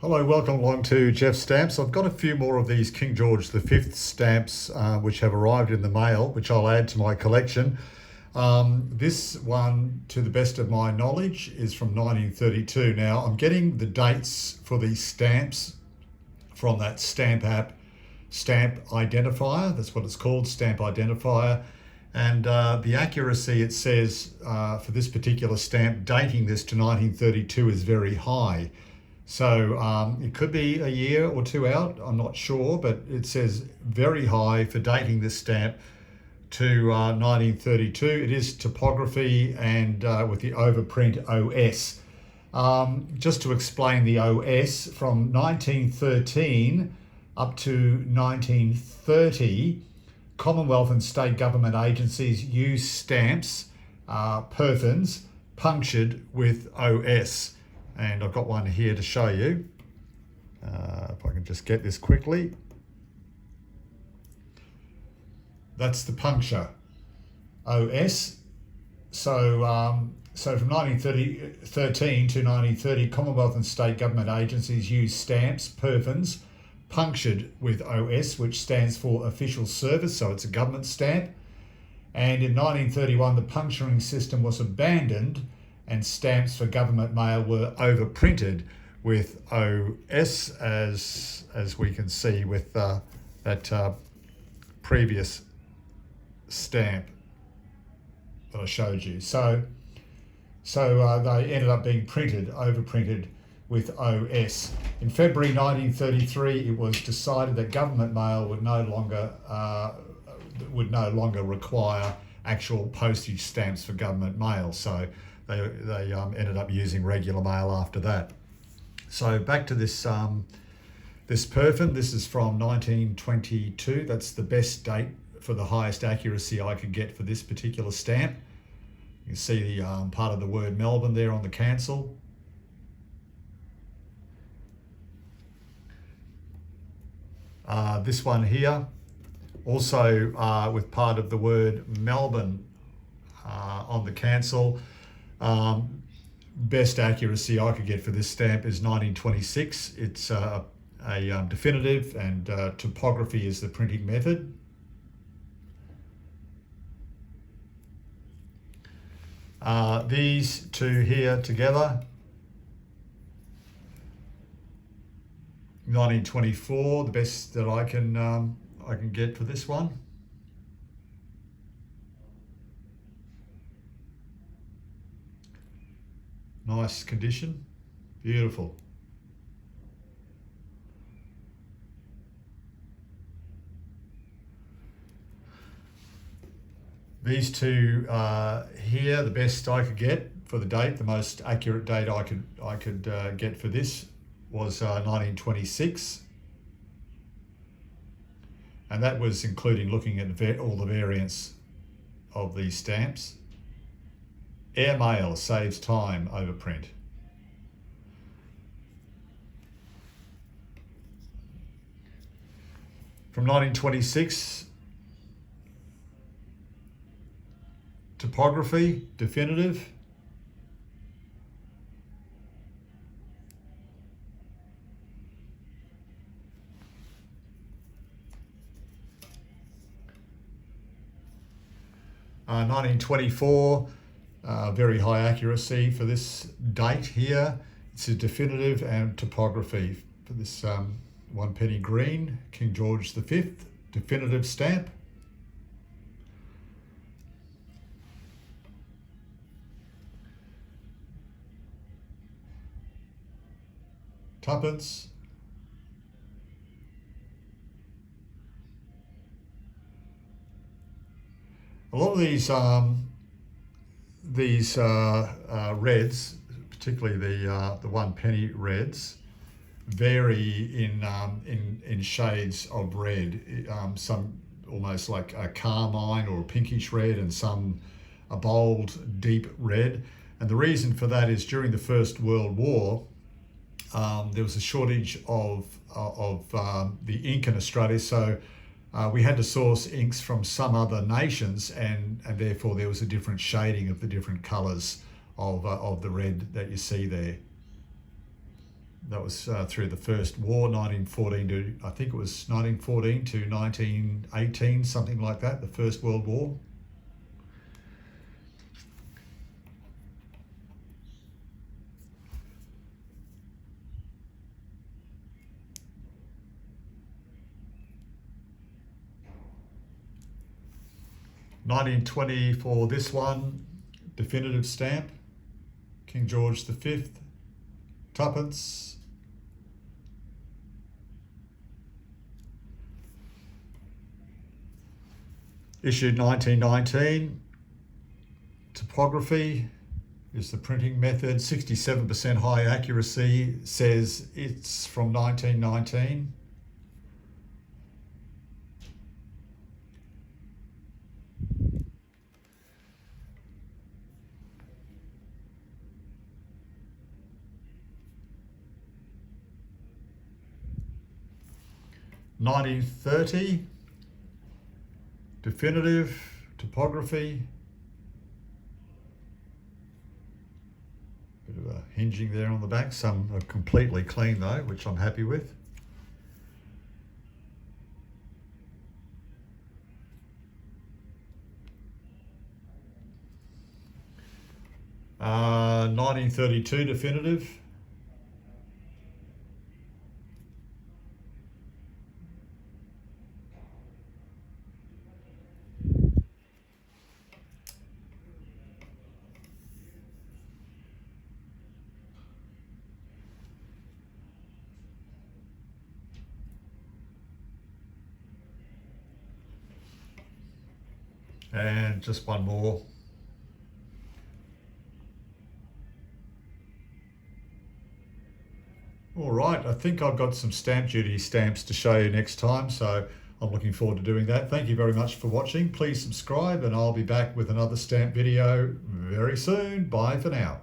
Hello, welcome along to Jeff Stamps. I've got a few more of these King George V stamps which have arrived in the mail, which I'll add to my collection. This one, to the best of my knowledge, is from 1932. Now, I'm getting the dates for these stamps from that stamp app, Stamp Identifier. That's what it's called, Stamp Identifier. And the accuracy, it says, for this particular stamp, dating this to 1932 is very high. So it could be a year or two out, I'm not sure, but it says very high for dating this stamp to 1932. It is typography and with the overprint OS. Just to explain the OS, from 1913 up to 1930, Commonwealth and state government agencies use stamps, perthins, punctured with OS. And I've got one here to show you. If I can just get this quickly. That's the puncture, OS. So from 1913 to 1930, Commonwealth and state government agencies use stamps, perthins, punctured with OS, which stands for Official Service, so it's a government stamp. And in 1931, the puncturing system was abandoned and stamps for government mail were overprinted with OS, as we can see with that previous stamp that I showed you. So they ended up being overprinted with OS. In February 1933, it was decided that government mail would no longer require actual postage stamps for government mail. So they ended up using regular mail after that. So back to this this perthyn. This is from 1922. That's the best date for the highest accuracy I could get for this particular stamp. You can see the part of the word Melbourne there on the cancel. This one here, also with part of the word Melbourne on the cancel. Best accuracy I could get for this stamp is 1926. It's a definitive, and typography is the printing method. These two here together, 1924, the best that I can get for this one. Nice condition, beautiful. These two here, the best I could get for the date, the most accurate date I could get for this was 1926, and that was including looking at all the variants of these stamps. Airmail saves time, overprint. From 1926, typography, definitive. Uh, 1924, very high accuracy for this date here. It's a definitive and typography for this 1 penny green King George V definitive stamp. Tuppence. A lot of these reds, particularly the 1 penny reds, vary in shades of red. Some almost like a carmine or a pinkish red, and some a bold, deep red. And the reason for that is during the First World War, there was a shortage of the ink in Australia, so we had to source inks from some other nations, and therefore there was a different shading of the different colours of the red that you see there. That was through the First War, 1914 to, I think it was 1914 to 1918, something like that, the First World War. $19.20 for this one, definitive stamp, King George V, tuppence. Issued 1919, typography is the printing method, 67% high accuracy, says it's from 1919. $19.30, definitive, typography. Bit of a hinging there on the back. Some are completely clean though, which I'm happy with. $19.32, definitive. And just one more. All right, I think I've got some stamp duty stamps to show you next time, so I'm looking forward to doing that. Thank you very much for watching. Please subscribe and I'll be back with another stamp video very soon. Bye for now.